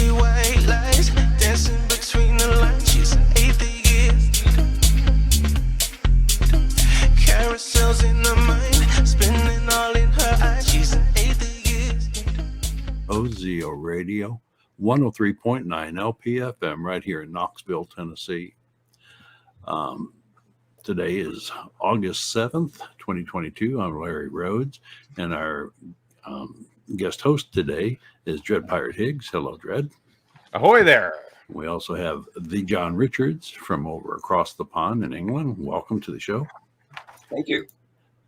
see white lies dancing between the lines. She's an atheist. Carousels in her mind, spinning all in her eyes. She's an atheist. WOZO Radio, 103.9 LPFM, right here in Knoxville, Tennessee. Today is August 7th, 2022. I'm Larry Rhodes, and our guest host today is Dread Pirate Higgs. Hello, Dread. Ahoy there. We also have the John Richards from over across the pond in England. Welcome to the show. Thank you.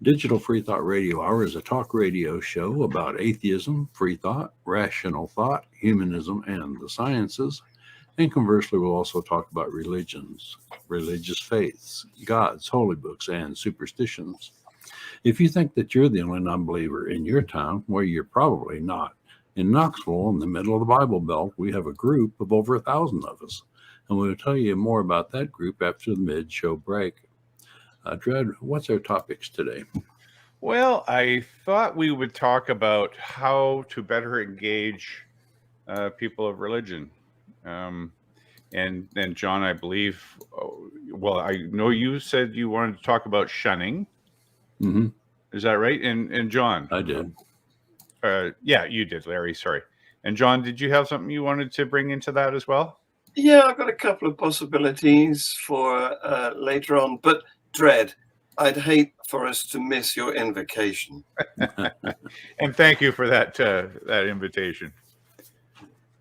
Digital Freethought Radio Hour is a talk radio show about atheism, free thought, rational thought, humanism, and the sciences. And conversely, we'll also talk about religions, religious faiths, gods, holy books, and superstitions. If you think that you're the only non-believer in your town, well, you're probably not. In Knoxville, in the middle of the Bible Belt, we have a group of over 1,000 of us. And we'll tell you more about that group after the mid-show break. Dread, what's our topics today? Well, I thought we would talk about how to better engage people of religion. And then, John, I believe, well, I know you said you wanted to talk about shunning. Mm-hmm. Is that right? And John? I did. Yeah, you did, Larry. Sorry. And John, did you have something you wanted to bring into that as well? Yeah, I've got a couple of possibilities for later on, but Dread, I'd hate for us to miss your invocation. And thank you for that invitation.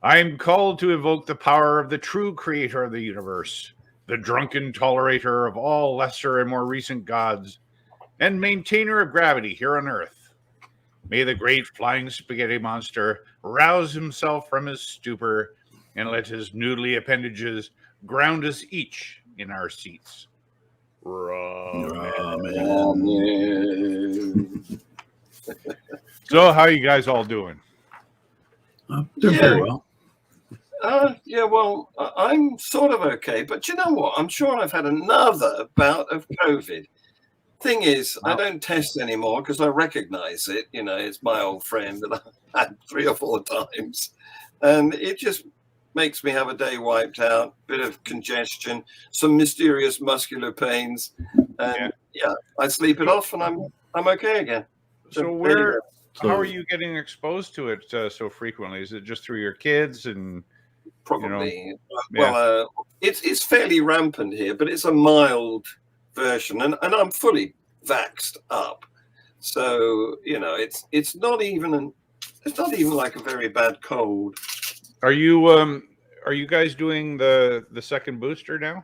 I am called to evoke the power of the true creator of the universe, the drunken tolerator of all lesser and more recent gods, and maintainer of gravity here on Earth. May the great flying spaghetti monster rouse himself from his stupor and let his noodly appendages ground us each in our seats. Amen. So, how are you guys all doing? Doing very well. Yeah, well, I'm sort of okay, but you know what? I'm sure I've had another bout of COVID. Thing is, I don't test anymore because I recognize it. You know, it's my old friend that I had 3 or 4 times. And it just makes me have a day wiped out, bit of congestion, some mysterious muscular pains. And yeah, I sleep it off and I'm okay again. So how are you getting exposed to it so frequently? Is it just through your kids and... Probably. Well, it's fairly rampant here, but it's a mild version, and I'm fully vaxxed up. So you know, it's not even like a very bad cold. Are you guys doing the second booster now?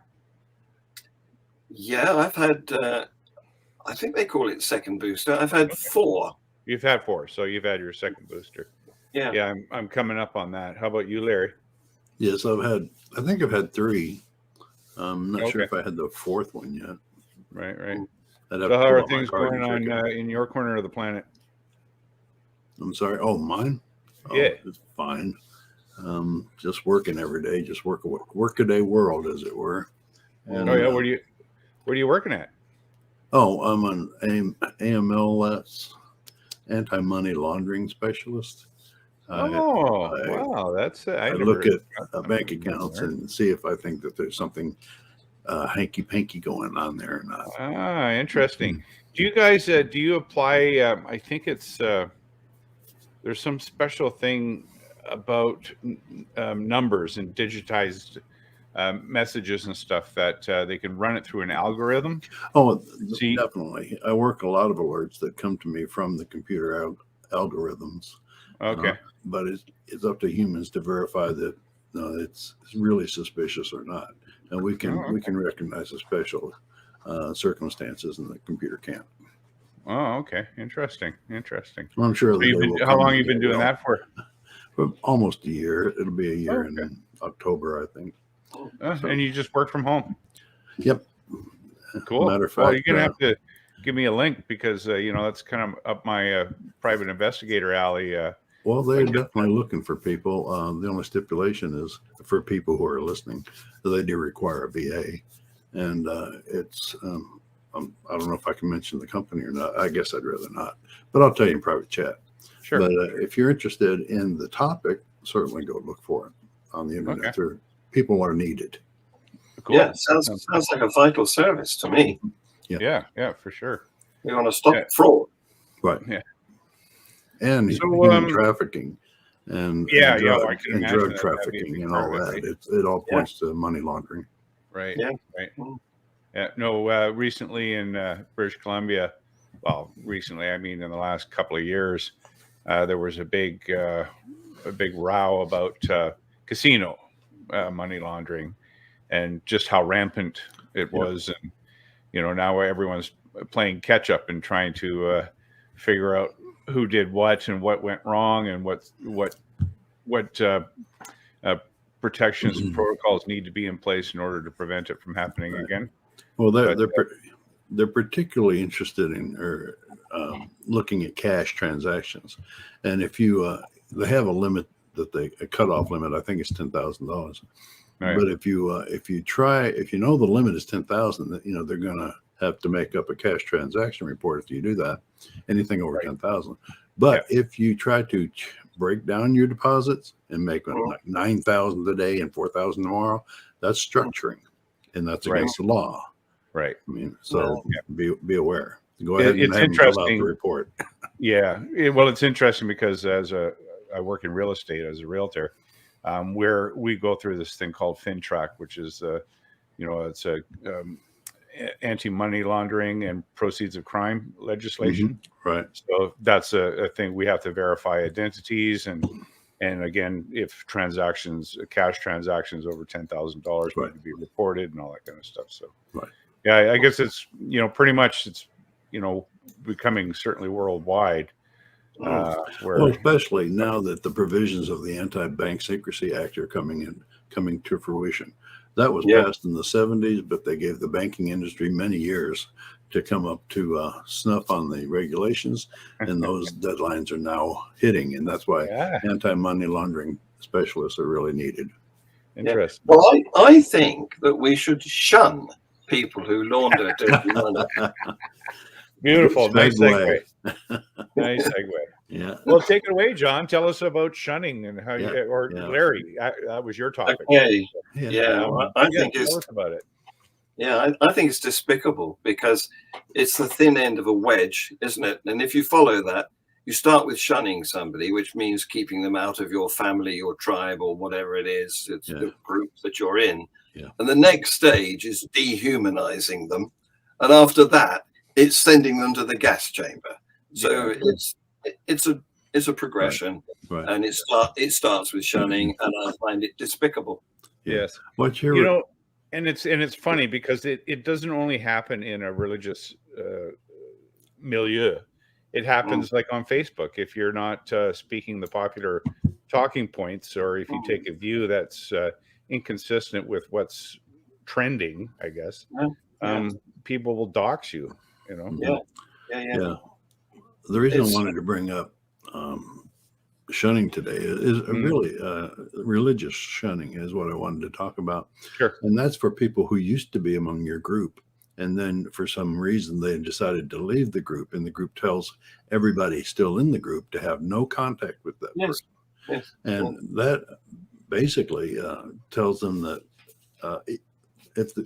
Yeah, I've had. I think they call it second booster. I've had 4. You've had 4, so you've had your second booster. Yeah. Yeah, I'm coming up on that. How about you, Larry? Yes, I think I've had 3. I'm not sure if I had the 4th one yet. Right. So how are things going on in your corner of the planet? I'm sorry. Oh, mine? Oh, yeah. It's fine. Just working every day, just work-a-day world, as it were. And, What are you working at? Oh, I'm an AML, that's anti-money laundering specialist. Wow, that's I look at bank accounts and see if I think that there's something hanky-panky going on there or not. Ah, interesting. Do you guys do you apply? I think it's there's some special thing about numbers and digitized messages and stuff that they can run it through an algorithm. Oh, definitely. I work a lot of alerts that come to me from the computer algorithms. Okay. But it's up to humans to verify that it's really suspicious or not, and we can recognize the special circumstances, and the computer can't. Oh, okay, interesting. Well, I'm sure. So how long have you been doing that for? Almost a year. It'll be a year in October, I think. And you just work from home? Yep. Cool. Matter of fact, well, you're gonna have to give me a link because that's kind of up my private investigator alley. Well, they're definitely looking for people. The only stipulation is for people who are listening, they do require a VA, and it's. I don't know if I can mention the company or not. I guess I'd rather not, but I'll tell you in private chat. Sure. But if you're interested in the topic, certainly go look for it. on the internet. Okay. People are needed. Cool. Yeah, sounds like a vital service to me. Yeah, for sure. We want to stop Yeah. fraud. Right. Yeah. And So, human trafficking and I drug, can and imagine drug that'd be a trafficking big and part all of it, that. right? It all points to money laundering. Right. Yeah. Right. Mm. Yeah. No. Recently in British Columbia, well, recently I mean in the last couple of years, there was a big row about casino money laundering and just how rampant it was, and now everyone's playing catch up and trying to figure out who did what and what went wrong and what protections and protocols need to be in place in order to prevent it from happening again. Well, they're particularly interested in looking at cash transactions, and if you they have a limit a cutoff limit. I think it's $10,000. Right. But if you know the limit is 10,000, they're gonna have to make up a cash transaction report if you do that. Anything over 10,000. But if you try to break down your deposits and make them like 9,000 today and 4,000 tomorrow, that's structuring, and that's against the law. Right. I mean, so be aware. Go ahead and It's have them fill out interesting. the report. Yeah. Well, it's interesting because I work in real estate as a realtor, where we go through this thing called FinTrack, which is, it's a anti-money laundering and proceeds of crime legislation. Right. So that's a thing. We have to verify identities and again, if cash transactions over $10,000 need to be reported and all that kind of stuff. So, yeah, I guess it's pretty much it's becoming certainly worldwide. Well, especially now that the provisions of the Anti-Bank Secrecy Act are coming to fruition. That was passed in the 70s, but they gave the banking industry many years to come up to snuff on the regulations, and those deadlines are now hitting, and that's why anti-money laundering specialists are really needed. Interesting. Well, I think that we should shun people who launder dirty money. Beautiful. Nice Segue. segue. Nice segue. Yeah. Well, take it away, John. Tell us about shunning and how Larry, that was your topic. Okay. Yeah. I think tell us about it. Yeah, I think it's despicable because it's the thin end of a wedge, isn't it? And if you follow that, you start with shunning somebody, which means keeping them out of your family, your tribe, or whatever it is, it's the group that you're in. Yeah. And the next stage is dehumanizing them. And after that, it's sending them to the gas chamber. So it's a progression, and it starts with shunning, and I find it despicable. Yes. What's your and it's funny because it doesn't only happen in a religious milieu. It happens like on Facebook. If you're not speaking the popular talking points, or if you take a view that's inconsistent with what's trending, I guess, people will dox you. Yeah. The reason I wanted to bring up shunning today is really religious shunning is what I wanted to talk about. Sure. And that's for people who used to be among your group, and then for some reason they decided to leave the group, and the group tells everybody still in the group to have no contact with that person. Yes. And that basically tells them that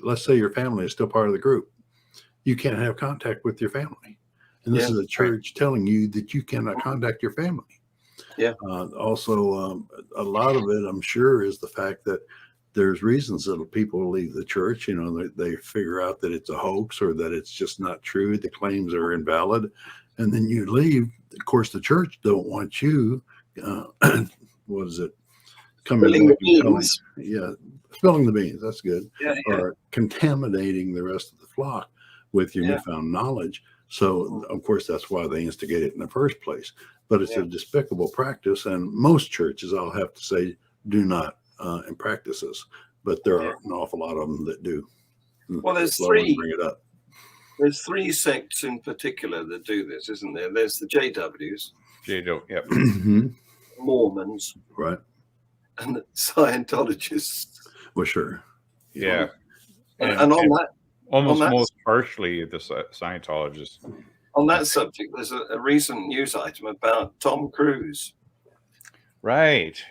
let's say your family is still part of the group, you can't have contact with your family. And this is a church telling you that you cannot contact your family. Yeah. Also, a lot of it, I'm sure, is the fact that there's reasons that people leave the church. They figure out that it's a hoax or that it's just not true. The claims are invalid. And then you leave. Of course, the church don't want you, what is it? Spilling the beans. Spilling the beans. That's good. Yeah. Or contaminating the rest of the flock with your newfound knowledge. So, of course, that's why they instigate it in the first place. But it's a despicable practice, and most churches, I'll have to say, do not practice this. But there are an awful lot of them that do. Well, there's Bring it up. There's three sects in particular that do this, isn't there? There's the JWs, Yep. Mormons, Right. and the Scientologists. Well, sure. Yeah. And on that, most harshly, the Scientologists. on that subject, there's a recent news item about Tom Cruise. Right.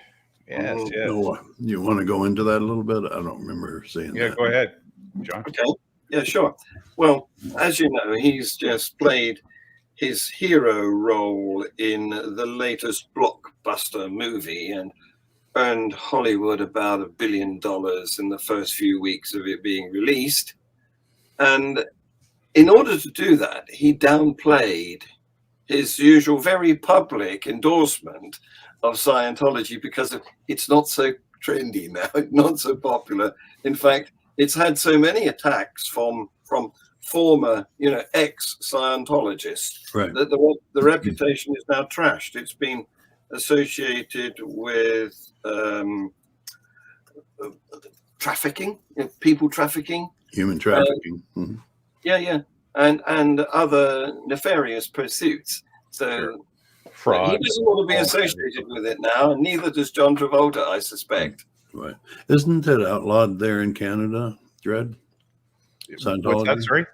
Yes, Mhm. yes. No, you want to go into that a little bit? I don't remember seeing Yeah, that. go ahead, John. Okay. Yeah, sure. Well, as you know, he's just played his hero role in the latest blockbuster movie and earned Hollywood about $1 billion in the first few weeks of it being released. And in order to do that, he downplayed his usual very public endorsement of Scientology because it's not so trendy now, it's not so popular. In fact, it's had so many attacks from former, ex-Scientologists Right. that the reputation is now trashed. It's been associated with trafficking, people trafficking. Human trafficking. Mhm. Yeah, and other nefarious pursuits. So Sure. he Fraud. doesn't want to be all associated with it now, and neither does John Travolta, I suspect. Right. Isn't it outlawed there in Canada, Dread? What's that? Scientology? Sorry.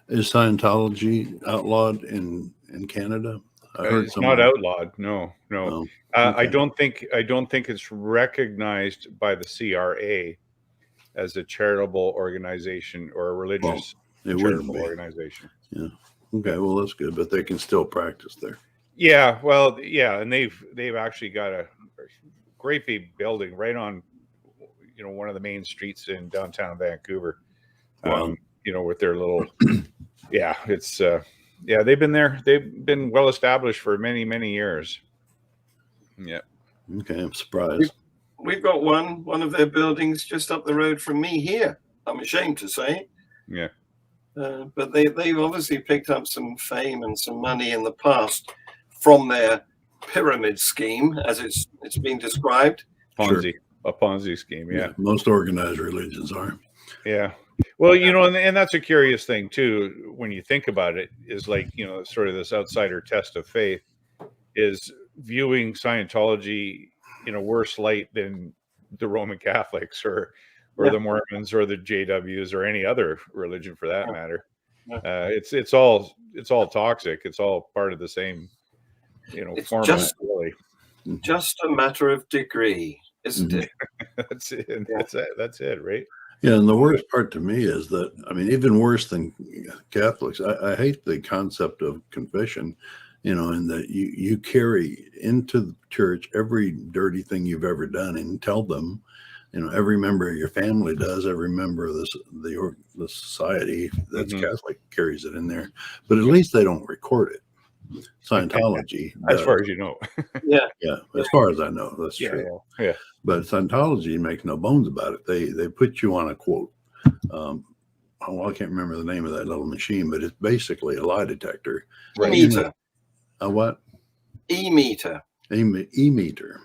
Is Scientology outlawed in Canada? I heard It's someone. not outlawed. No. Oh, I okay. don't think it's recognized by the CRA as a charitable organization or a religious It wouldn't charitable be. organization. Okay, well that's good, but they can still practice there. Yeah, well, yeah, and they've actually got a great big building right on, one of the main streets in downtown Vancouver. Wow. With their little, yeah, it's they've been there. They've been well established for many, many years. Yeah. Okay, I'm surprised. We've got one of their buildings just up the road from me here. I'm ashamed to say. Yeah. But they've obviously picked up some fame and some money in the past from their pyramid scheme, as it's been described. Ponzi, a Ponzi scheme. Yeah. Most organized religions are. Yeah. Well, and that's a curious thing too, when you think about it, is like, sort of this outsider test of faith is viewing Scientology in a worse light than the Roman Catholics or the Mormons or the JWs or any other religion for that matter. It's all toxic. It's all part of the same, It's format, really. Just a matter of degree, isn't it? That's it. That's it, right? Yeah, and the worst part to me is that, even worse than Catholics, I hate the concept of confession, and that you carry into the church every dirty thing you've ever done and tell them, every member of your family does, every member of the society that's Catholic carries it in there, but at least they don't record it. Scientology as far as you know. Yeah, as far as I know, that's true. Yeah. But Scientology makes no bones about it. They put you on a quote. I can't remember the name of that little machine, but it's basically a lie detector. right. E-meter. A what? E-meter. E-meter.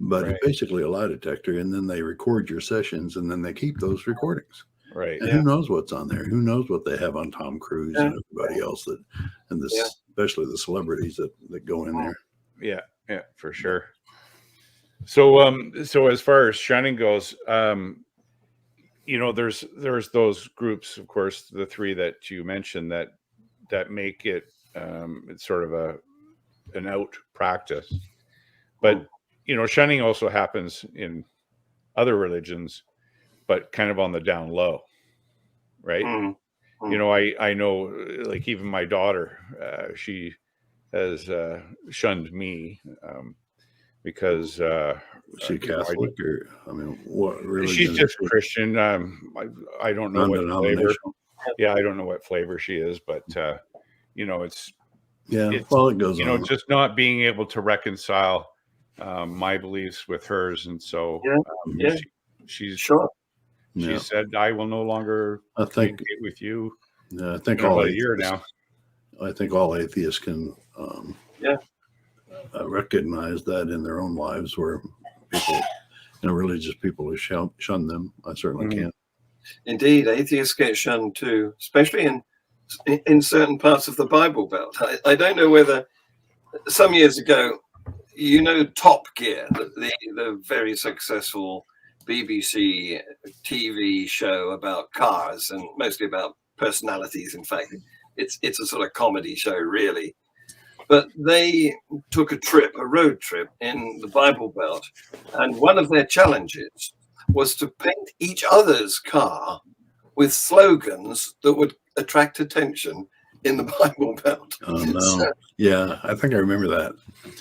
But Right. it's basically a lie detector, and then they record your sessions, and then they keep those recordings. Right. And who knows what's on there? Who knows what they have on Tom Cruise and everybody else especially the celebrities that go in there. Yeah, for sure. So as far as Shunning goes, there's those groups, of course, the three that you mentioned that make it it's sort of an out practice. But shunning also happens in other religions, but kind of on the down low, right? I know, like, even my daughter, she has shunned me because Is she Catholic or what religion? she's just Christian. I don't know what flavor. Yeah, I don't know what flavor she is, but it's it goes on. just not being able to reconcile my beliefs with hers, and so she's Sure. She said, "I will no longer communicate with you." I think all a year now. I think all atheists can recognize that in their own lives, where people, religious people, have shunned them. I certainly can. Indeed, atheists get shunned too, especially in certain parts of the Bible Belt. I don't know whether some years ago, Top Gear, the very successful BBC TV show about cars and mostly about personalities. In fact, it's a sort of comedy show, really. but they took a road trip in the Bible Belt, and one of their challenges was to paint each other's car with slogans that would attract attention in the Bible Belt. Oh no! So, Yeah, I think I remember that.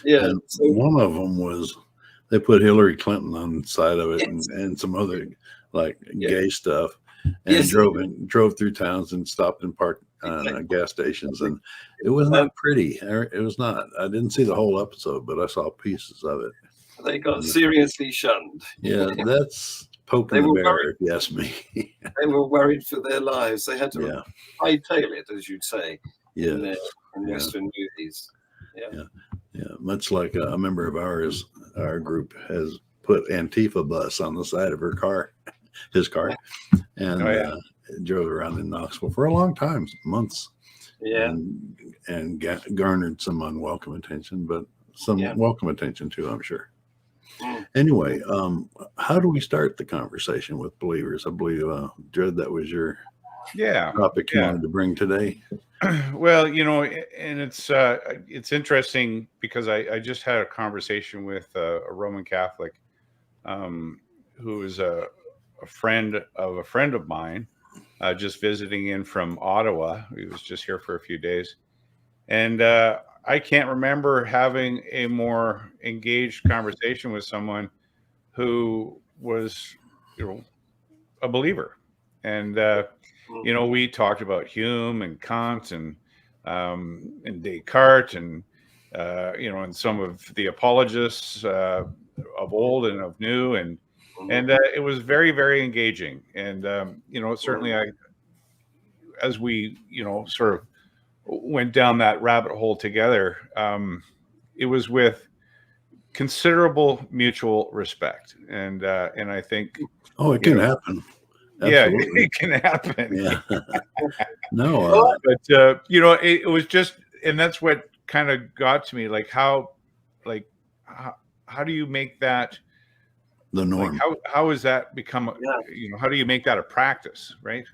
yeah, And so, one of them was they put Hillary Clinton on the side of it, and some other like gay stuff, and drove through towns and stopped and parked gas stations, and it was not pretty. It was not. I didn't see the whole episode, but I saw pieces of it. they got seriously shunned. Yeah, that's poking the bear, if you ask me. They were worried for their lives. They had to hightail it, as you'd say, in Western movies. Yeah. Much like a member of our group has put Antifa bus on the side of his car, and drove around in Knoxville for a long time, months. Yeah. And garnered some unwelcome attention, but some welcome attention too, I'm sure. Anyway, how do we start the conversation with believers? I believe, Dred, that was your topic you wanted to bring today. Well, and it's interesting because I just had a conversation with a Roman Catholic who is a friend of mine, just visiting in from Ottawa. He was just here for a few days, and I can't remember having a more engaged conversation with someone who was, a believer. And, we talked about Hume and Kant and Descartes and, and some of the apologists of old and of new. And it was very, very engaging. And, certainly as we, sort of went down that rabbit hole together, it was with considerable mutual respect, and I think it can happen. Absolutely. Yeah, it can happen. Yeah. No, but it was just, and that's what kind of got to me, like how do you make that the norm? Like how has that become? How do you make that a practice, right?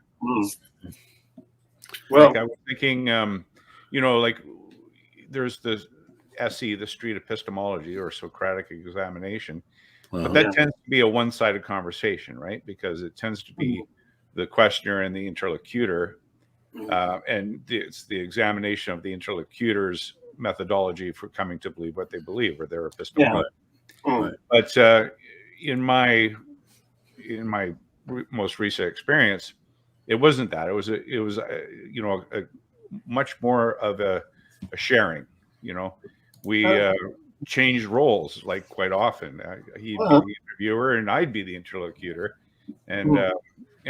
Well, I was thinking, there's the SE, the street epistemology or Socratic examination, but that tends to be a one-sided conversation, right? Because it tends to be the questioner and the interlocutor, and it's the examination of the interlocutor's methodology for coming to believe what they believe or their epistemology. But in my most recent experience, it wasn't that. It was a much more of a sharing. We changed roles like quite often. He'd be the interviewer and I'd be the interlocutor, and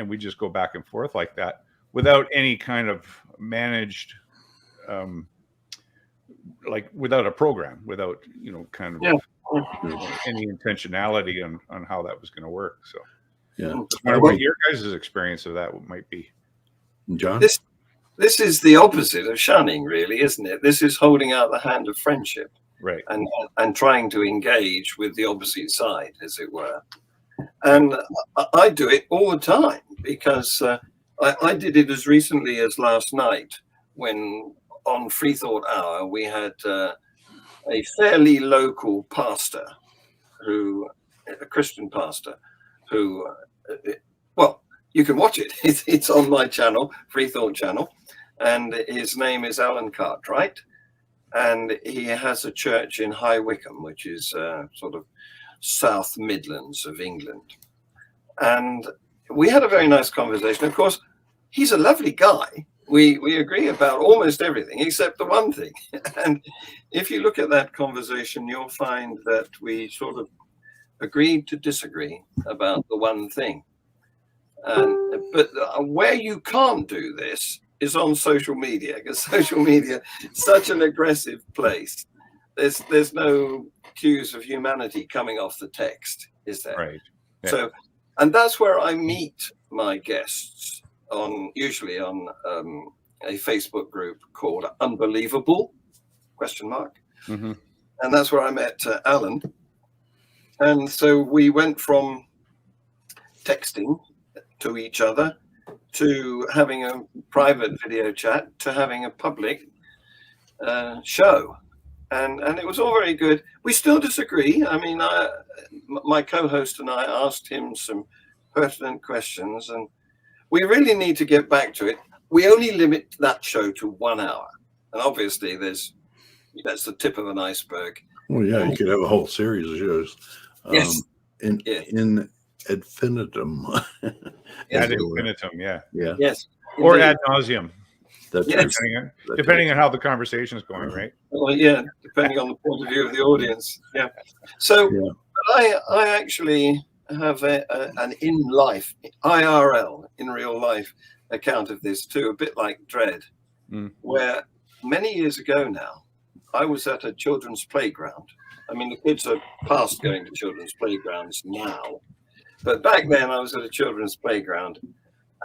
we just go back and forth like that without any kind of managed, without a program, without any intentionality on how that was going to work. So. Yeah. I wonder what your guys' experience of that might be. John? This is the opposite of shunning, really, isn't it? This is holding out the hand of friendship. Right. And trying to engage with the opposite side, as it were. And I do it all the time because I did it as recently as last night when on Freethought Hour we had a fairly local pastor a Christian pastor, who, you can watch it. It's on my channel, Freethought channel, and his name is Alan Cartwright, and he has a church in High Wycombe, which is sort of South Midlands of England. And we had a very nice conversation. Of course, he's a lovely guy. We agree about almost everything except the one thing. And if you look at that conversation, you'll find that we sort of agreed to disagree about the one thing. But where you can't do this is on social media, because social media is such an aggressive place. There's no cues of humanity coming off the text, is there? Right. Yeah. So, and that's where I meet my guests usually on a Facebook group called Unbelievable ? Mm-hmm. And that's where I met Alan. And so we went from texting to each other to having a private video chat to having a public show. and it was all very good. We still disagree. I mean, my co-host and I asked him some pertinent questions, and we really need to get back to it. We only limit that show to 1 hour, and obviously that's the tip of an iceberg. Well, yeah, you could have a whole series of shows. Yes. In infinitum. Ad infinitum, yeah. Yeah. Yes. Or Indeed. ad nauseum, That's Yes. depending on how the conversation is going, right? Well, yeah, depending on the point of view of the audience. Yeah. So Yeah. I actually have an in life, IRL, in real life account of this too, a bit like Dread, where many years ago now, I was at a children's playground. I mean, the kids are past going to children's playgrounds now, but back then I was at a children's playground,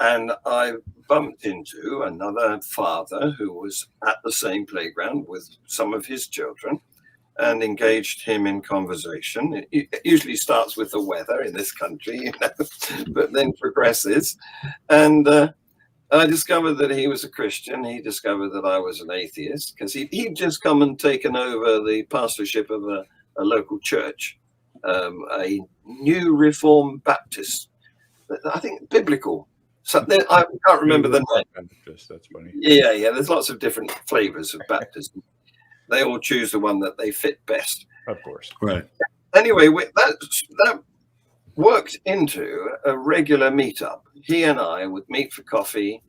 and I bumped into another father who was at the same playground with some of his children and engaged him in conversation. It usually starts with the weather in this country, but then progresses. And I discovered that he was a Christian. He discovered that I was an atheist because he'd just come and taken over the pastorship of a local church, a new Reformed Baptist, I think biblical. So I can't remember the name. That's funny. Yeah. There's lots of different flavors of baptism. They all choose the one that they fit best. Of course. Right. Anyway, that worked into a regular meetup. He and I would meet for coffee,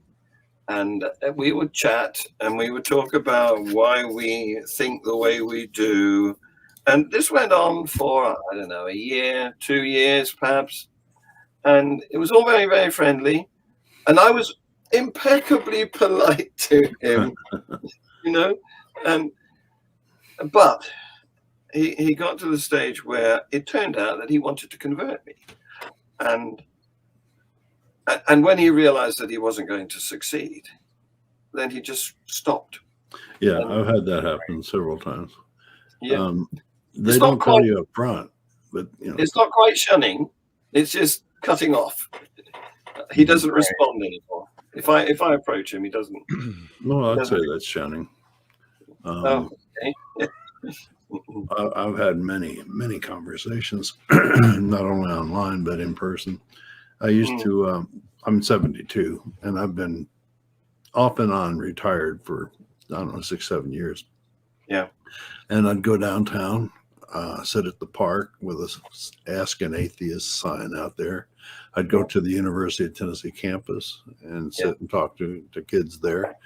and we would chat, and we would talk about why we think the way we do. And this went on for, I don't know, a year, 2 years perhaps. And it was all very, very friendly. And I was impeccably polite to him, but he got to the stage where it turned out that he wanted to convert me. And when he realized that he wasn't going to succeed, then he just stopped. Yeah, I've had that happen several times. Yeah. They don't tell you up front, but it's not quite shunning. It's just cutting off. He doesn't respond anymore. If I approach him, he doesn't. No, I'd say that's shunning. Okay. I've had many conversations, not only online but in person. I used to. I'm 72, and I've been off and on retired for, I don't know, 6-7 years. Yeah. And I'd go downtown, sit at the park with a Ask an Atheist sign out there. I'd go to the University of Tennessee campus and sit and talk to kids there.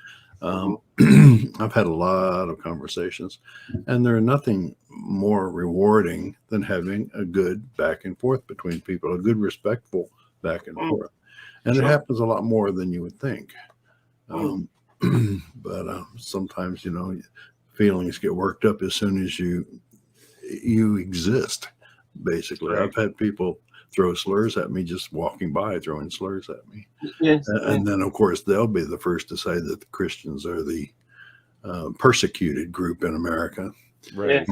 I've had a lot of conversations, and there's nothing more rewarding than having a good back and forth between people, a good, respectful back and forth. And it happens a lot more than you would think. But sometimes, feelings get worked up as soon as you exist, basically. Right. I've had people throw slurs at me just walking by, throwing slurs at me. Yes. And then, of course, they'll be the first to say that the Christians are the persecuted group in America. Right.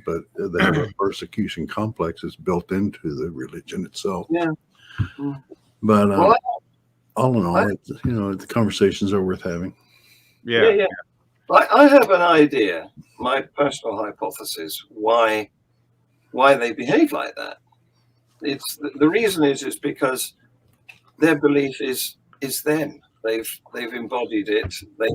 But they have a persecution complex that's built into the religion itself. Yeah. But all in all, the conversations are worth having. Yeah. I have an idea, my personal hypothesis, why they behave like that. It's the reason is because their belief is them. They've embodied it. They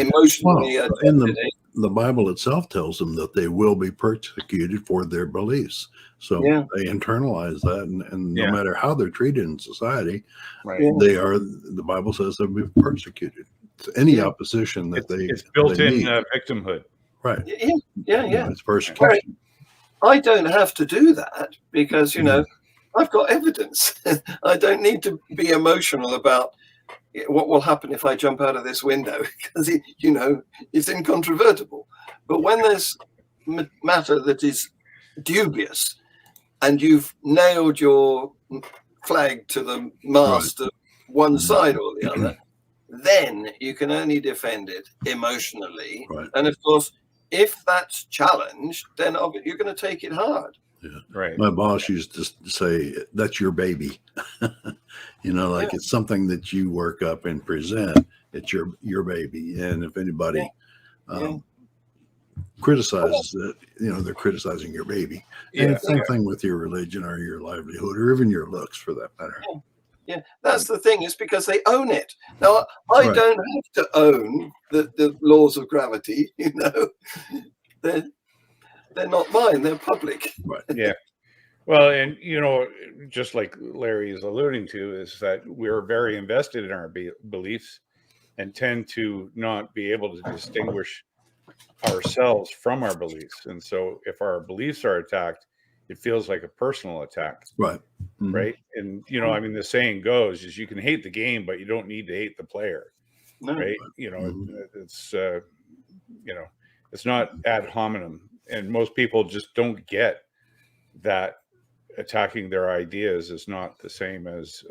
emotionally adopted it. The Bible itself tells them that they will be persecuted for their beliefs. So they internalize that, and no matter how they're treated in society, the Bible says they'll be persecuted. Any opposition that it's built in victimhood. Right. Yeah. It's persecution. I don't have to do that because, I've got evidence. I don't need to be emotional about what will happen if I jump out of this window because, it's incontrovertible. But when there's matter that is dubious and you've nailed your flag to the mast of one side or the other, then you can only defend it emotionally. Right. And of course, if that's challenged, then you're going to take it hard. Yeah. Right. My boss used to say, that's your baby. It's something that you work up and present. It's your baby. And if anybody criticizes it, they're criticizing your baby. And it's the same thing with your religion or your livelihood or even your looks for that matter. Yeah, that's the thing. It's because they own it. Now, I don't have to own the laws of gravity. They're not mine. They're public. Right. Yeah. Well, and just like Larry is alluding to, is that we're very invested in our beliefs and tend to not be able to distinguish ourselves from our beliefs. And so if our beliefs are attacked, it feels like a personal attack. Right. Mm-hmm. Right. And, the saying goes is you can hate the game, but you don't need to hate the player. No. Right. It's, it's not ad hominem. And most people just don't get that attacking their ideas is not the same as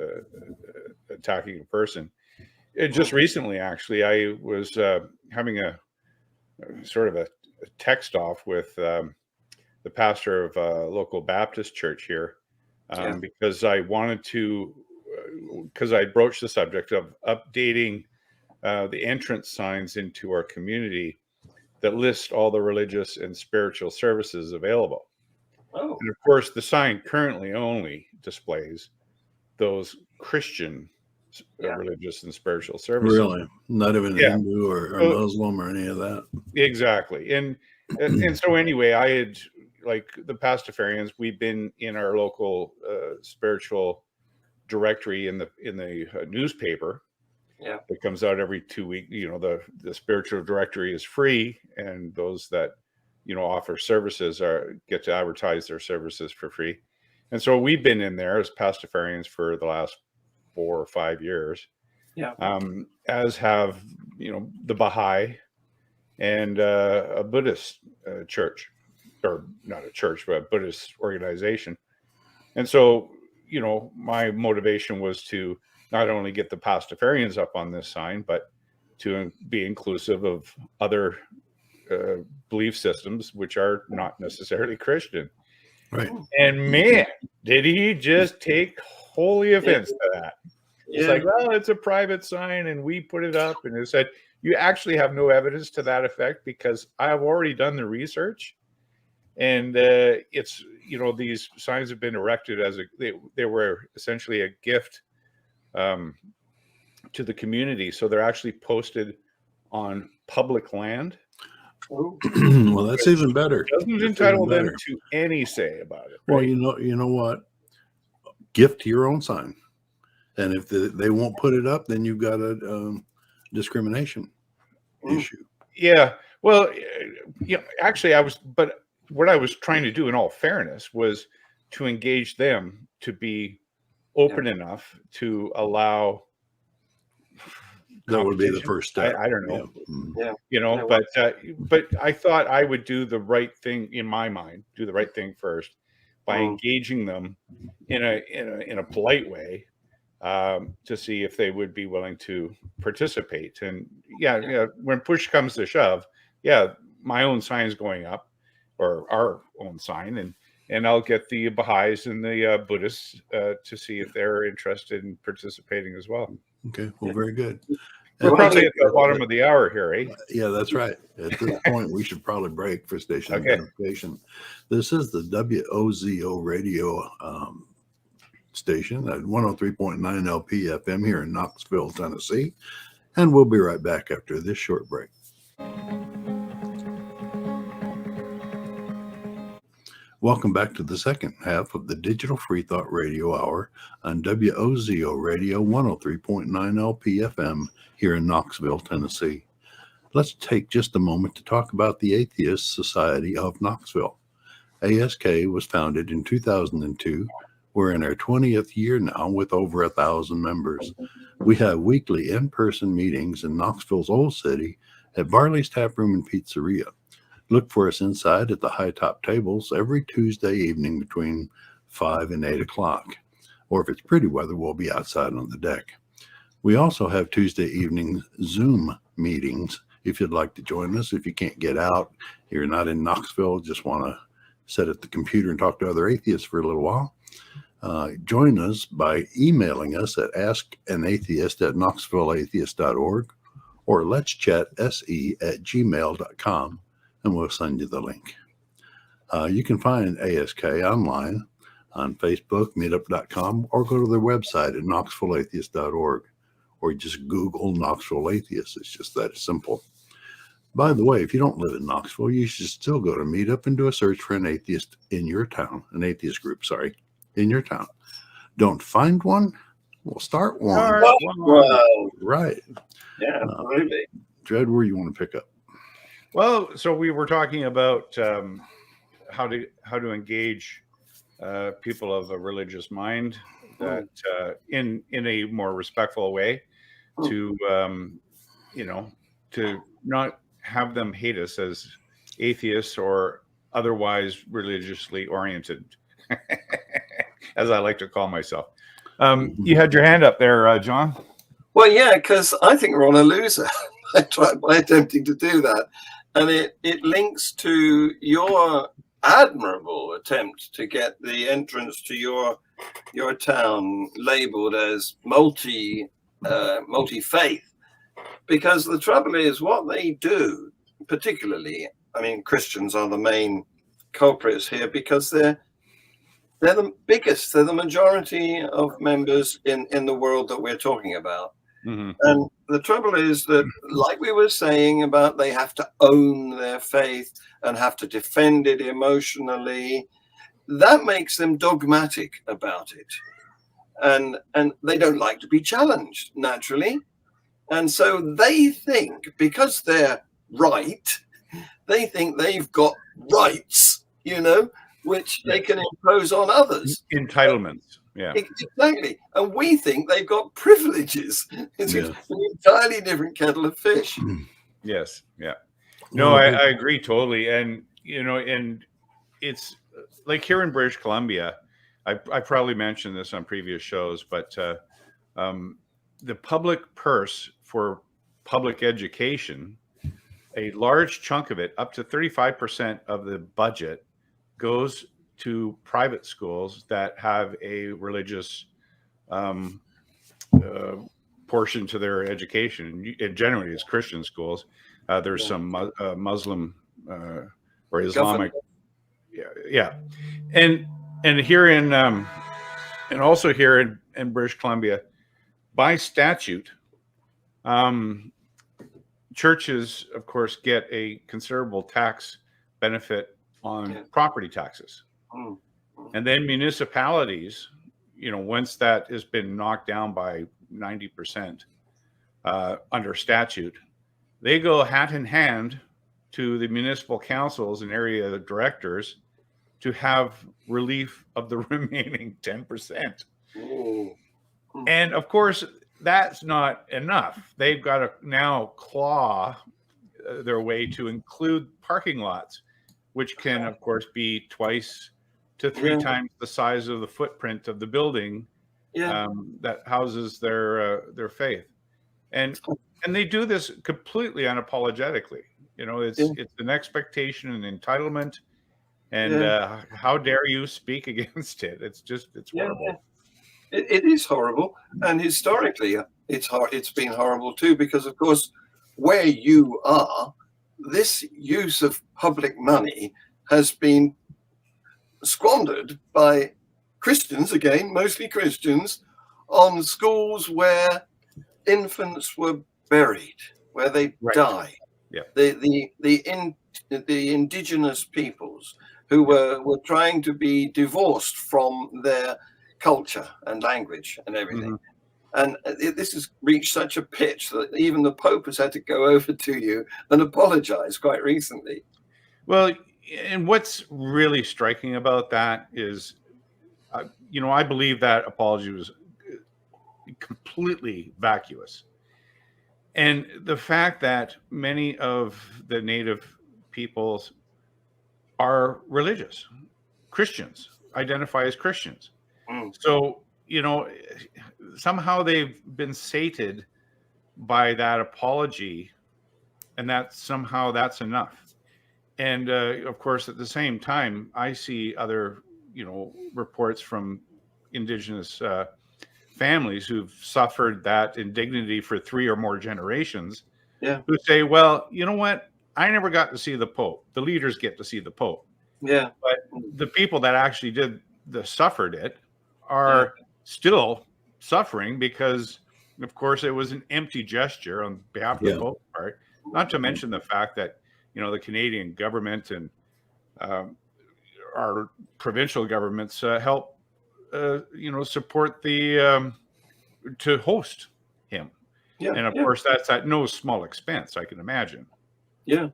attacking a person. Just recently, actually, I was having a sort of a text off with the pastor of a local Baptist church here because I wanted to, because I broached the subject of updating the entrance signs into our community that list all the religious and spiritual services available. Oh. And of course, the sign currently only displays those Christian religious and spiritual services. Really? Not even Hindu or Muslim or any of that? Exactly. And so anyway, I had, like the Pastafarians, we've been in our local spiritual directory in the newspaper. Yeah. It comes out every 2 weeks. The spiritual directory is free, and those that offer services get to advertise their services for free. And so we've been in there as Pastafarians for the last 4 or 5 years. Yeah. As have the Baha'i and a Buddhist church, or not a church, but a Buddhist organization. And so my motivation was to not only get the Pastafarians up on this sign, but to be inclusive of other belief systems which are not necessarily Christian. Right. And man, did he just take wholly offense to that. It's like, well, it's a private sign and we put it up. And it said, you actually have no evidence to that effect because I have already done the research. And it's, these signs have been erected as they were essentially a gift to the community. So they're actually posted on public land. Well, that's even better. It doesn't entitle them to any say about it. Right? Well, you know what? Gift your own sign. And if they won't put it up, then you've got a discrimination issue. Yeah. Well, actually but what I was trying to do in all fairness was to engage them to be open enough to allow. That would be the first step. I don't know. Yeah. But I thought I would do the right thing in my mind, do the right thing first by engaging them in a polite way to see if they would be willing to participate. And when push comes to shove, my own sign's going up, or our own sign, and I'll get the Baha'is and the Buddhists to see if they're interested in participating as well. Okay, well, very good. We're probably at the bottom of the hour here, eh? Yeah, that's right. At this point, we should probably break for station identification. This is the WOZO Radio station at 103.9 LP FM here in Knoxville, Tennessee. And we'll be right back after this short break. Welcome back to the second half of the Digital Freethought Radio Hour on WOZO Radio 103.9 LP FM here in Knoxville, Tennessee. Let's take just a moment to talk about the Atheists Society of Knoxville. ASK was founded in 2002. We're in our 20th year now with over 1,000 members. We have weekly in-person meetings in Knoxville's Old City at Barley's Tap Room and Pizzeria. Look for us inside at the high top tables every Tuesday evening between 5 and 8 o'clock. Or if it's pretty weather, we'll be outside on the deck. We also have Tuesday evening Zoom meetings if you'd like to join us. If you can't get out, you're not in Knoxville, just want to sit at the computer and talk to other atheists for a little while, join us by emailing us at askanatheist@knoxvilleatheist.org or let's chat se@gmail.com. and we'll send you the link. You can find ASK online on Facebook, meetup.com, or go to their website at knoxvilleatheist.org, or just Google Knoxville Atheists. It's just that simple. By the way, if you don't live in Knoxville, you should still go to Meetup and do a search for an atheist in your town, an atheist group, in your town. Don't find one? We'll start one. Well, Right. yeah, absolutely. Dred, where you want to pick up? Well, so we were talking about how to engage people of a religious mind that in a more respectful way, to to not have them hate us as atheists or otherwise religiously oriented, as I like to call myself. You had your hand up there, John. Well, yeah, because I think we're on a loser by attempting to do that. And it links to your admirable attempt to get the entrance to your town labeled as multi-faith. Because the trouble is what they do, particularly, I mean, Christians are the main culprits here because they're the biggest, they're the majority of members in the world that we're talking about. Mm-hmm. And the trouble is that, like we were saying about they have to own their faith and have to defend it emotionally, that makes them dogmatic about it. And they don't like to be challenged, naturally. And so they think, because they're right, they think they've got rights, which they can impose on others. Entitlements. Yeah, exactly. And we think they've got privileges. It's an entirely different kettle of fish. Yes. Yeah. No, I agree totally. And, and it's like here in British Columbia, I probably mentioned this on previous shows, but the public purse for public education, a large chunk of it, up to 35% of the budget, goes to private schools that have a religious portion to their education. And generally, it's Christian schools. There's some Muslim or Islamic, and here in and also here in British Columbia, by statute, churches, of course, get a considerable tax benefit on property taxes. And then municipalities, once that has been knocked down by 90% under statute, they go hat in hand to the municipal councils and area directors to have relief of the remaining 10%. And of course, that's not enough. They've got to now claw their way to include parking lots, which can, of course, be twice to three times the size of the footprint of the building that houses their faith, and they do this completely unapologetically. It's an expectation and entitlement, and how dare you speak against it? It's horrible. It is horrible, and historically, it's been horrible too, because of course, where you are, this use of public money has been squandered by Christians, again, mostly Christians, on schools where infants were buried, where they died. Yeah. The indigenous peoples who were trying to be divorced from their culture and language and everything. And this has reached such a pitch that even the Pope has had to go over to you and apologize quite recently. Well, and what's really striking about that is, I believe that apology was completely vacuous. And the fact that many of the Native peoples are religious, Christians, identify as Christians. So, somehow they've been sated by that apology, and that's enough. And of course, at the same time, I see other, reports from Indigenous families who've suffered that indignity for 3 or more generations, who say, well, you know what? I never got to see the Pope. The leaders get to see the Pope. Yeah. But the people that actually suffered it are still suffering because, of course, it was an empty gesture on behalf of the Pope's part. Not to mention the fact that, the Canadian government and our provincial governments help, support the to host him. Yeah, and of course, that's at no small expense, I can imagine. Yeah.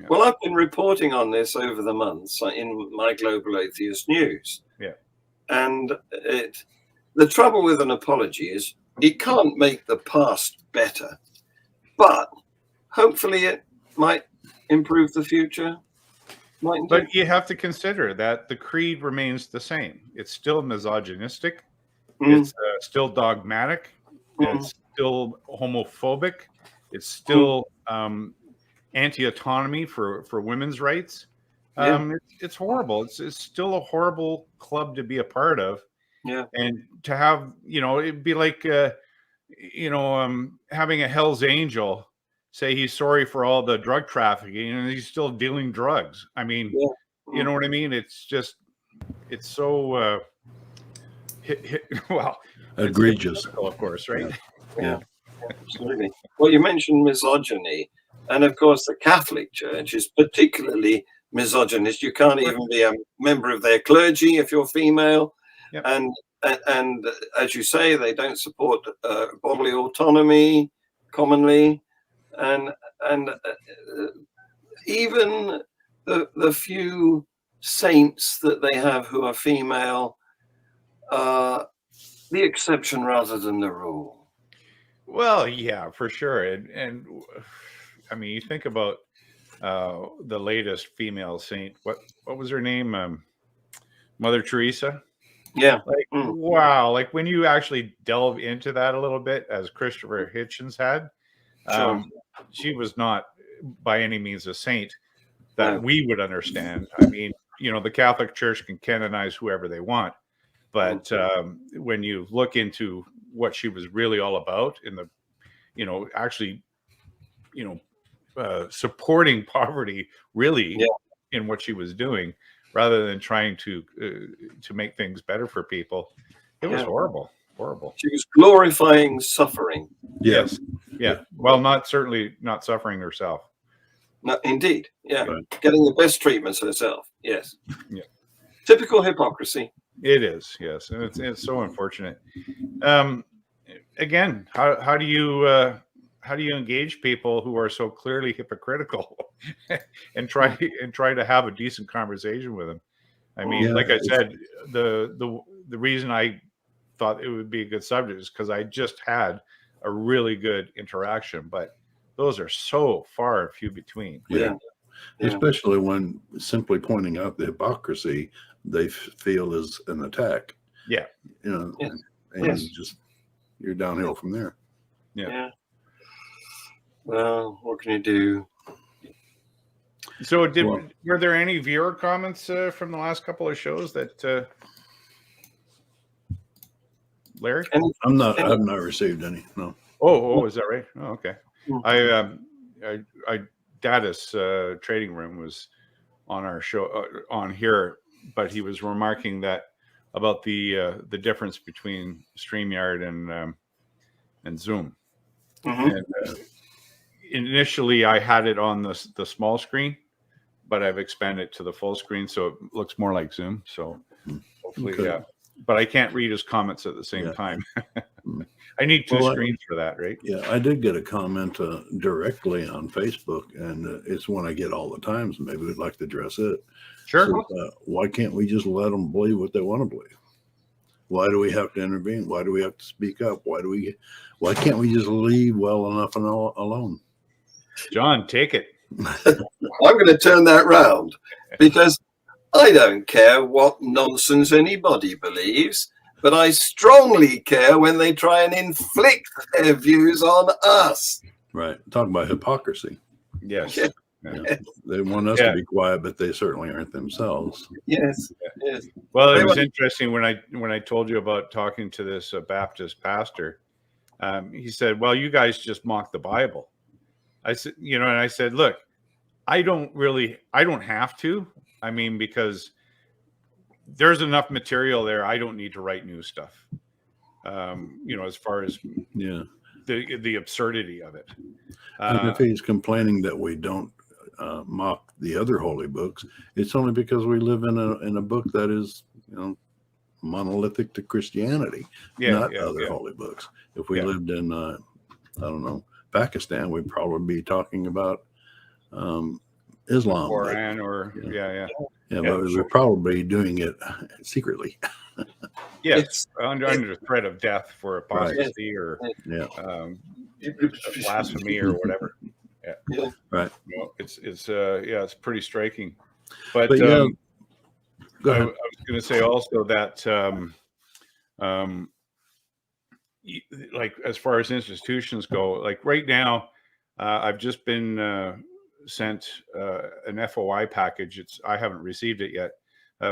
Well, I've been reporting on this over the months in my Global Atheist News. Yeah. And the trouble with an apology is it can't make the past better, but hopefully it might improve the future. But you have to consider that the creed remains the same. It's still misogynistic. It's still dogmatic. It's still homophobic. It's still anti-autonomy for women's rights. It's horrible. It's still a horrible club to be a part of. Yeah. And to have, it'd be like, having a Hell's Angel say he's sorry for all the drug trafficking and he's still dealing drugs. I mean, you know what I mean? It's just, it's so, well, egregious, of course, right? Yeah, absolutely. Well, you mentioned misogyny. And of course, the Catholic Church is particularly misogynist. You can't even be a member of their clergy if you're female. Yep. And as you say, they don't support bodily autonomy commonly. And even the few saints that they have who are female are the exception rather than the rule. Well, yeah, for sure. And I mean, you think about the latest female saint. What was her name? Mother Teresa. Yeah. Wow. Like when you actually delve into that a little bit, as Christopher Hitchens had, she was not by any means a saint that we would understand. I mean, the Catholic Church can canonize whoever they want, but when you look into what she was really all about in the, actually, supporting poverty really in what she was doing, rather than trying to make things better for people. It was horrible. She was glorifying suffering. Yes. Yeah. Well, certainly not suffering herself. No, indeed. Yeah. Right. Getting the best treatments herself. Yes. Yeah. Typical hypocrisy. It is. Yes. And it's so unfortunate. Again, how do you engage people who are so clearly hypocritical and try to have a decent conversation with them? I mean, like I said, the reason I thought it would be a good subject is because I just had a really good interaction, but those are so far and few between. Yeah. Especially when simply pointing out the hypocrisy they feel is an attack. Yeah. And you're downhill from there. Yeah. Well, what can you do? So were there any viewer comments from the last couple of shows that Larry? I've not received any. No. Oh, is that right? Oh, okay. I Data's trading room was on our show on here, but he was remarking that about the difference between StreamYard and Zoom. And initially, I had it on the small screen, but I've expanded it to the full screen, so it looks more like Zoom. So hopefully, but I can't read his comments at the same time. I need two screens for that, right? Yeah, I did get a comment directly on Facebook, and it's one I get all the time, so maybe we'd like to address it. Sure. So, why can't we just let them believe what they want to believe? Why do we have to intervene? Why do we have to speak up? Why can't we just leave well enough and alone? John, take it. I'm going to turn that round because I don't care what nonsense anybody believes, but I strongly care when they try and inflict their views on us. Right. Talking about hypocrisy. Yes. Yeah. Yeah. They want us to be quiet, but they certainly aren't themselves. Yes. Well, it was interesting when I told you about talking to this Baptist pastor. He said, "Well, you guys just mock the Bible." I said, and I said, "Look, I don't have to. I mean, because there's enough material there. I don't need to write new stuff. As far as the absurdity of it. And if he's complaining that we don't mock the other holy books, it's only because we live in a book that is, monolithic to Christianity, not other holy books. If we lived in, I don't know, Pakistan, we'd probably be talking about Islam. Quran but we're probably doing it secretly. Yes, under threat of death for apostasy or blasphemy or whatever. Yeah. Right. It's pretty striking. But go ahead. I was going to say also that, like as far as institutions go, like right now, I've just been sent an FOI package. I haven't received it yet.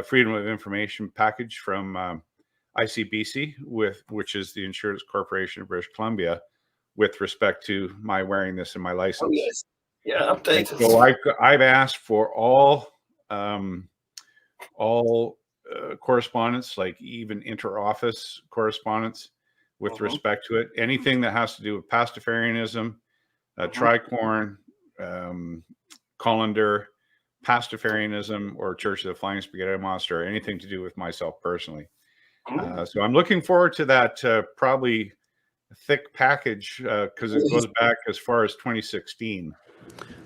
Freedom of Information package from ICBC, which is the Insurance Corporation of British Columbia, with respect to my wearing this in my license. Oh, yes. Yeah, updated. So I've asked for all correspondence, like even inter-office correspondence with respect to it. Anything that has to do with Pastafarianism, Tricorn, Colander, Pastafarianism, or Church of the Flying Spaghetti Monster, or anything to do with myself personally. So I'm looking forward to that probably thick package because it goes back as far as 2016.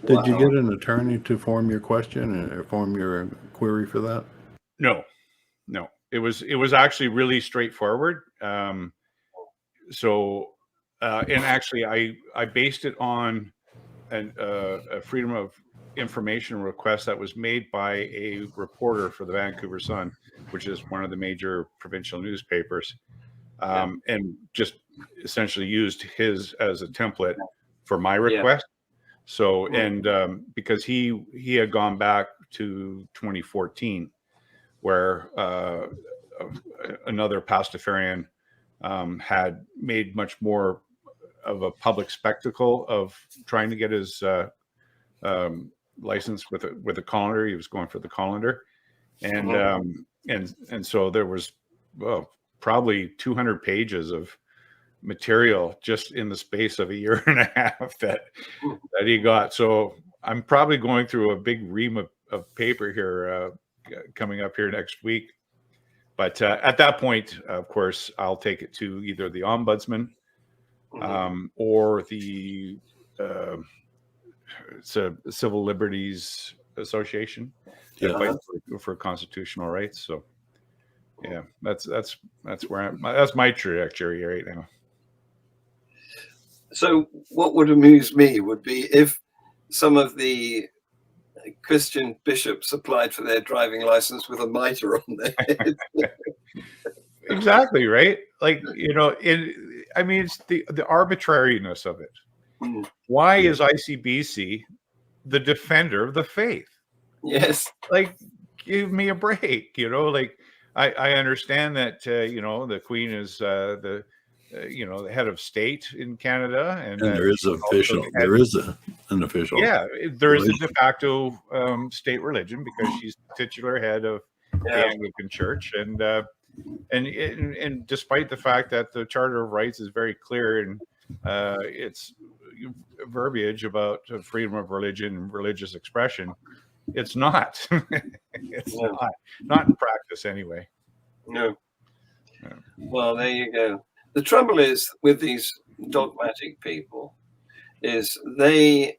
Did you get an attorney to form your question or form your query for that? No. It was actually really straightforward. So actually, I based it on a Freedom of Information request that was made by a reporter for the Vancouver Sun, which is one of the major provincial newspapers, and just essentially used his as a template for my request. So, and because he had gone back to 2014, where another Pastafarian had made much more of a public spectacle of trying to get his license with a colander. He was going for the colander, and so there was probably 200 pages of material just in the space of a year and a half that he got. So I'm probably going through a big ream of paper here coming up here next week. But at that point, of course, I'll take it to either the Ombudsman or the it's a Civil Liberties Association for constitutional rights. So yeah, that's where that's my trajectory right now. So what would amuse me would be if some of the Christian bishops applied for their driving license with a mitre on their head. Exactly, right? Like, it's the arbitrariness of it. Why is ICBC the defender of the faith? Yes. Like, give me a break, like I understand that, the Queen is the head of state in Canada, and there is an official. Yeah, there is a de facto state religion because she's the titular head of the Anglican Church, and despite the fact that the Charter of Rights is very clear in its verbiage about freedom of religion and religious expression, it's not. It's not in practice anyway. No. Well, there you go. The trouble is with these dogmatic people is they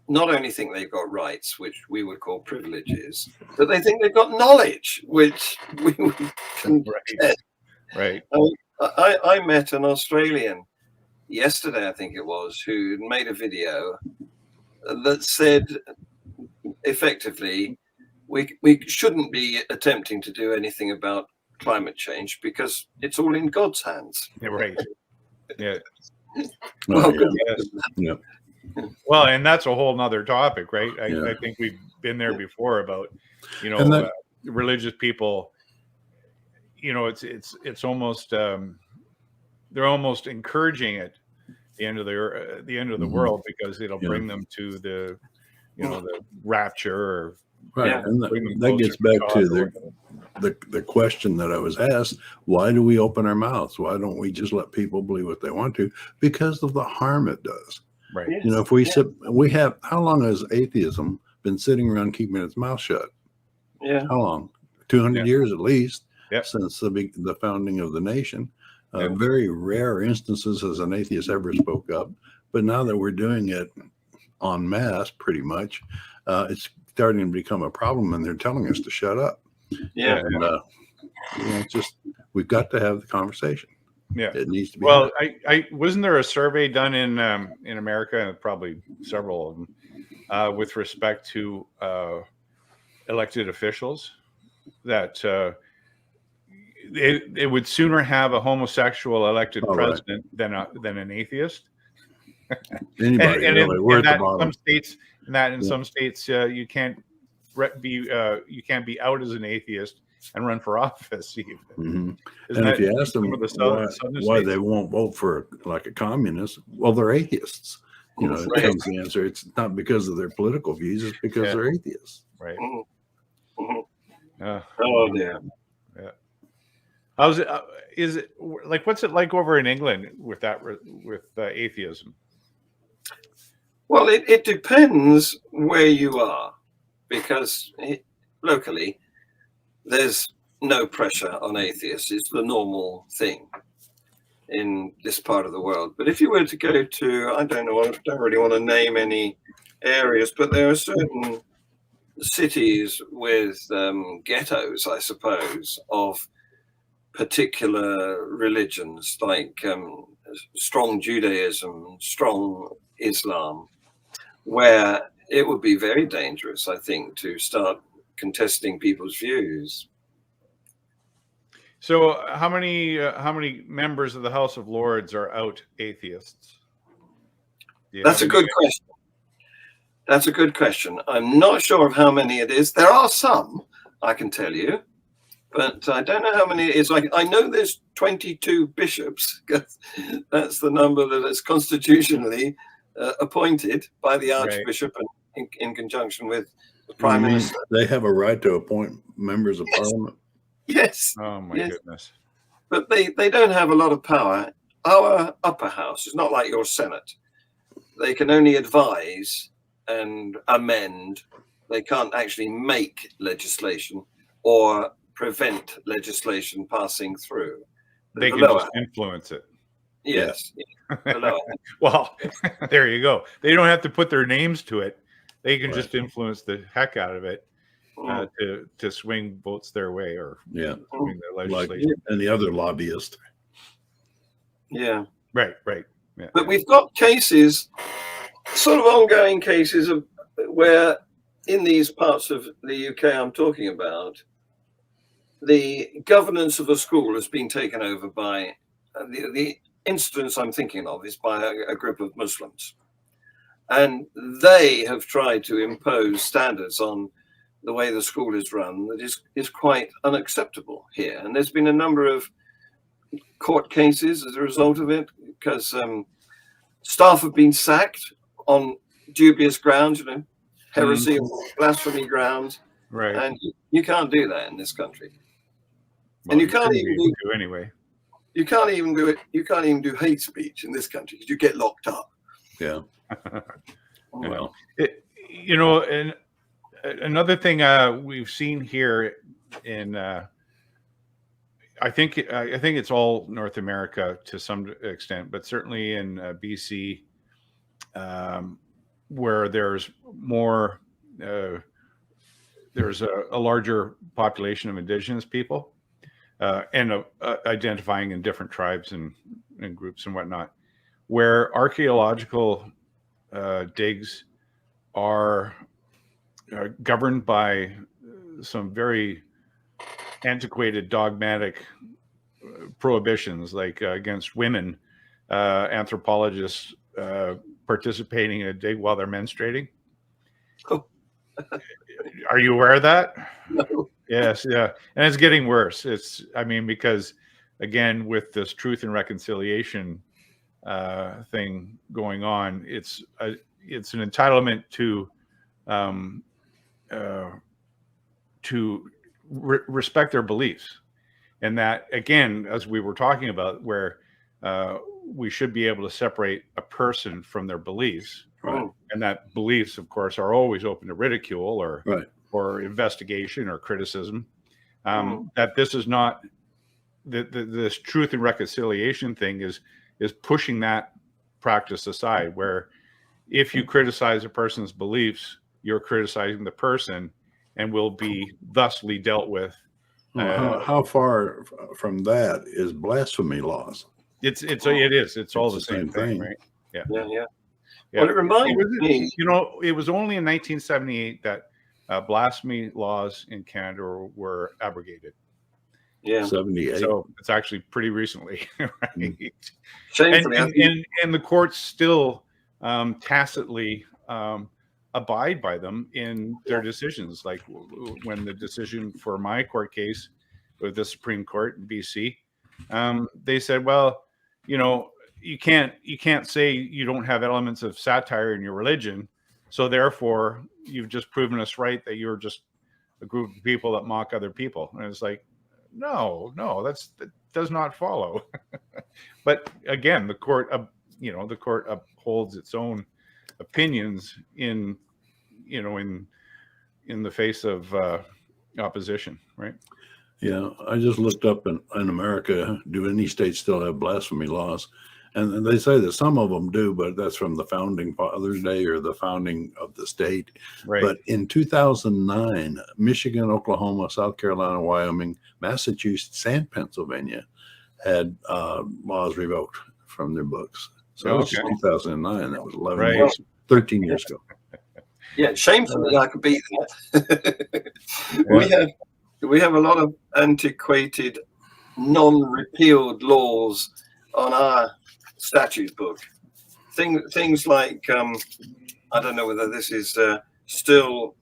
not only think they've got rights, which we would call privileges, but they think they've got knowledge, which we would contest. Right. I met an Australian yesterday, I think it was, who made a video that said effectively we shouldn't be attempting to do anything about climate change because it's all in God's hands. Yeah, right. Yeah. Yeah. Well, and that's a whole nother topic, right? I think we've been there before about, religious people. It's almost they're almost encouraging it the end of the world because it'll bring them to the rapture or Right. Yeah. And bring them that closer gets back God to or whatever. the question that I was asked, why do we open our mouths? Why don't we just let people believe what they want to? Because of the harm it does. Right. Yes. You know, if how long has atheism been sitting around keeping its mouth shut? Yeah. How long? 200 years at least, Yep. since the founding of the nation. Yep. Very rare instances as an atheist ever spoke up. But now that we're doing it en masse, pretty much, it's starting to become a problem, and they're telling us to shut up. Yeah. And it's just, we've got to have the conversation. Yeah. It needs to be. Well, I wasn't there a survey done in America, and probably several of them, with respect to elected officials, that it would sooner have a homosexual elected president than an atheist. Anybody and really? We're at the bottom. Some states, you can't be out as an atheist and run for office even. Mm-hmm. And if you ask them why they won't vote for like a communist, well, they're atheists. You know, it comes the answer. It's not because of their political views; it's because they're atheists. Right. Oh dear. Yeah. How's it? Is it like? What's it like over in England with atheism? Well, it depends where you are, because locally there's no pressure on atheists. It's the normal thing in this part of the world. But if you were to go to, I don't know, I don't really want to name any areas, but there are certain cities with ghettos, I suppose, of particular religions, like strong Judaism, strong Islam, where it would be very dangerous, I think, to start contesting people's views. So, how many members of the House of Lords are out atheists? That's a good question. That's a good question. I'm not sure of how many it is. There are some, I can tell you, but I don't know how many it is. Like, I know there's 22 bishops. That's the number that is constitutionally appointed by the Archbishop in conjunction with the Prime Minister. They have a right to appoint members of Parliament. Yes. Oh my goodness. But they don't have a lot of power. Our upper house is not like your Senate. They can only advise and amend. They can't actually make legislation or prevent legislation passing through. They can just influence it. Yes. Well, there you go. They don't have to put their names to it. They can just influence the heck out of it to swing votes their way or swing their legislation. Like any other lobbyist. Yeah. Right. Yeah. But we've got cases, sort of ongoing cases of where in these parts of the UK I'm talking about, the governance of a school has been taken over by the instance I'm thinking of is by a group of Muslims. And they have tried to impose standards on the way the school is run that is quite unacceptable here. And there's been a number of court cases as a result of it, because staff have been sacked on dubious grounds, heresy or blasphemy grounds. Right. And you can't do that in this country. Well, and you can't even do anyway. You can't even do it. You can't even do hate speech in this country because you get locked up. Yeah. Well, and another thing we've seen here in, I think it's all North America to some extent, but certainly in BC, where there's more, there's a larger population of Indigenous people. And identifying in different tribes and groups and whatnot, where archaeological digs are governed by some very antiquated dogmatic prohibitions, like against women anthropologists participating in a dig while they're menstruating. Oh. Are you aware of that? No. Yes, yeah, and it's getting worse. Because again, with this truth and reconciliation thing going on, it's an entitlement to to respect their beliefs. And that, again, as we were talking about, where we should be able to separate a person from their beliefs. Right. And that beliefs, of course, are always open to ridicule or Right. or investigation or criticism. That this is not this truth and reconciliation thing is pushing that practice aside, where if you criticize a person's beliefs, you're criticizing the person and will be thusly dealt with. Well, how far from that is blasphemy laws? It is. It's all the same thing, right? Yeah. Yeah. Well, it reminds me. You know, it was only in 1978 that blasphemy laws in Canada were abrogated. Yeah. 78. So it's actually pretty recently, right? Shamefully, and the courts still tacitly abide by them in their decisions. Like when the decision for my court case with the Supreme Court in BC, they said, well, you know, you can't say you don't have elements of satire in your religion, so therefore you've just proven us right that you're just a group of people that mock other people. And it's like, no, that does not follow. But again, the court upholds its own opinions in the face of opposition, right? Yeah, I just looked up in America, do any states still have blasphemy laws? And they say that some of them do, but that's from the founding Father's Day or the founding of the state. Right. But in 2009, Michigan, Oklahoma, South Carolina, Wyoming, Massachusetts, and Pennsylvania had laws revoked from their books. So it's 2009. That was 11 years, 13 years ago. Yeah, shamefully, I could beat that. We have a lot of antiquated, non-repealed laws on our statute book. Things like I don't know whether this is still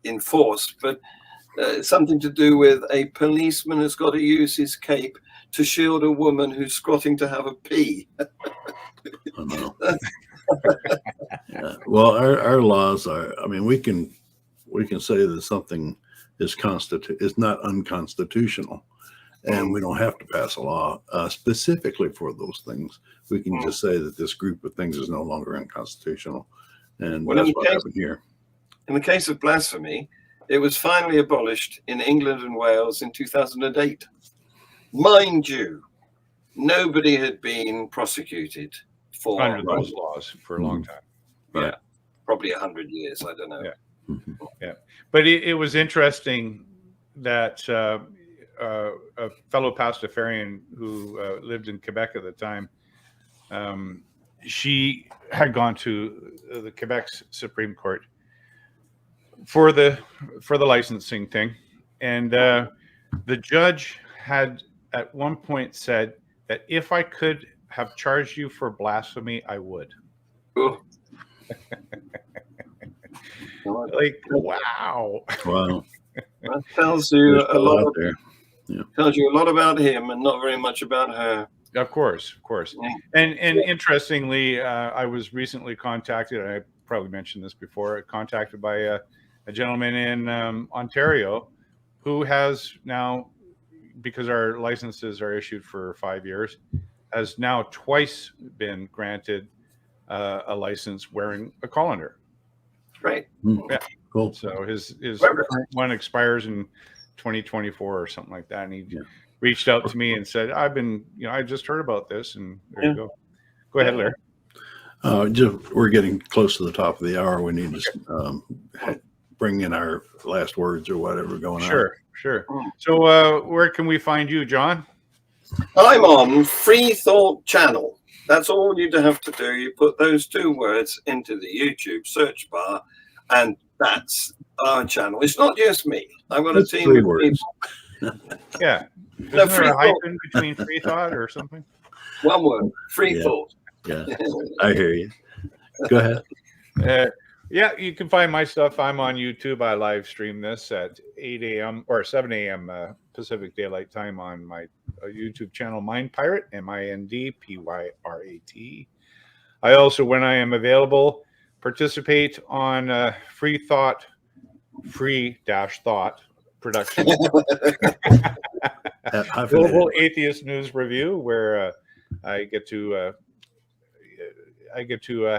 in force, but something to do with a policeman has got to use his cape to shield a woman who's squatting to have a pee. I know. Yeah. Well, our laws are. I mean, we can say that something is not unconstitutional, and we don't have to pass a law specifically for those things. We can just say that this group of things is no longer unconstitutional, and that's what happened here. In the case of blasphemy, it was finally abolished in England and Wales in 2008. Mind you, nobody had been prosecuted for under those laws for a long time. Yeah, probably 100 years. I don't know. Yeah. Yeah, but it was interesting that a fellow pastafarian who lived in Quebec at the time, she had gone to the Quebec's Supreme Court for the licensing thing, and the judge had at one point said that if I could have charged you for blasphemy, I would. Oh. Like, wow. That tells you a lot. Tells you a lot about him and not very much about her. Of course. Yeah. And interestingly, I was recently contacted. I probably mentioned this before. Contacted by a gentleman in Ontario who has now, because our licenses are issued for 5 years, has now twice been granted a license wearing a colander. Right. Yeah. Cool. So his current one expires in 2024 or something like that, and he reached out to me and said, I just heard about this, and there you go. Go ahead, Larry. We're getting close to the top of the hour. We need to bring in our last words or whatever going on. Sure. So where can we find you, John? I'm on Freethought channel. That's all you have to do. You put those two words into the YouTube search bar, and that's our channel. It's not just me. I've got a team of people. Yeah. Isn't there a hyphen between Freethought or something? One word, Freethought. Yeah, I hear you. Go ahead. Yeah, you can find my stuff. I'm on YouTube. I live stream this at 8 a.m. or 7 a.m. Pacific Daylight Time on my YouTube channel, Mind Pirate, MINDPYRAT. I also, when I am available, participate on Freethought, free-thought production. Global Atheist News Review, where I get to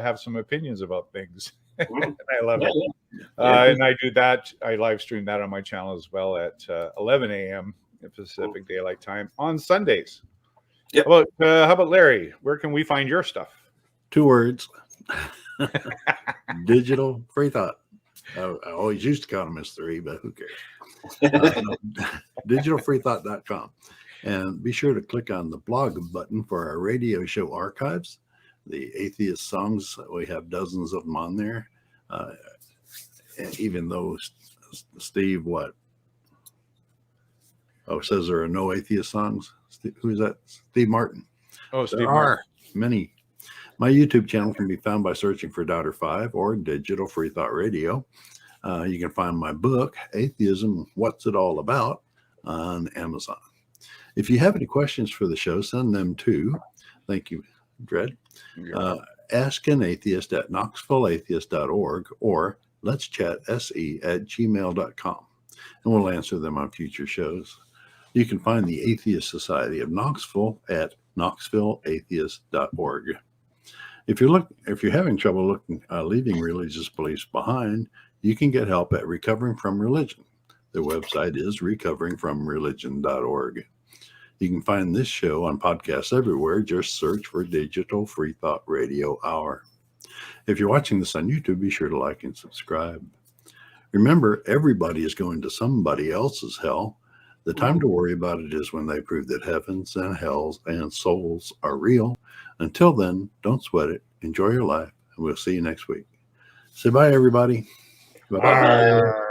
have some opinions about things. And I love it. And I do that. I live stream that on my channel as well at 11 a.m. Pacific Daylight Time on Sundays. Yep. How about Larry? Where can we find your stuff? 2 words. Digital Freethought. I always used to count them as 3, but who cares? Digitalfreethought.com. And be sure to click on the blog button for our radio show archives. The atheist songs, we have dozens of them on there. And even though Steve, says there are no atheist songs. Who's that? Steve Martin. Oh, Steve There Martin. are many. My YouTube channel can be found by searching for Doubter 5 or Digital Freethought Radio. You can find my book, Atheism, What's It All About, on Amazon. If you have any questions for the show, send them to, thank you, Dred, askanatheist@knoxvilleatheist.org or let'schatsE@gmail.com, and we'll answer them on future shows. You can find the Atheist Society of Knoxville at knoxvilleatheist.org. If you're having trouble leaving religious beliefs behind, you can get help at Recovering from Religion. The website is recoveringfromreligion.org. You can find this show on podcasts everywhere. Just search for Digital Freethought Radio Hour. If you're watching this on YouTube, be sure to like and subscribe. Remember, everybody is going to somebody else's hell. The time to worry about it is when they prove that heavens and hells and souls are real. Until then, don't sweat it. Enjoy your life, and we'll see you next week. Say bye, everybody. Bye-bye. Bye.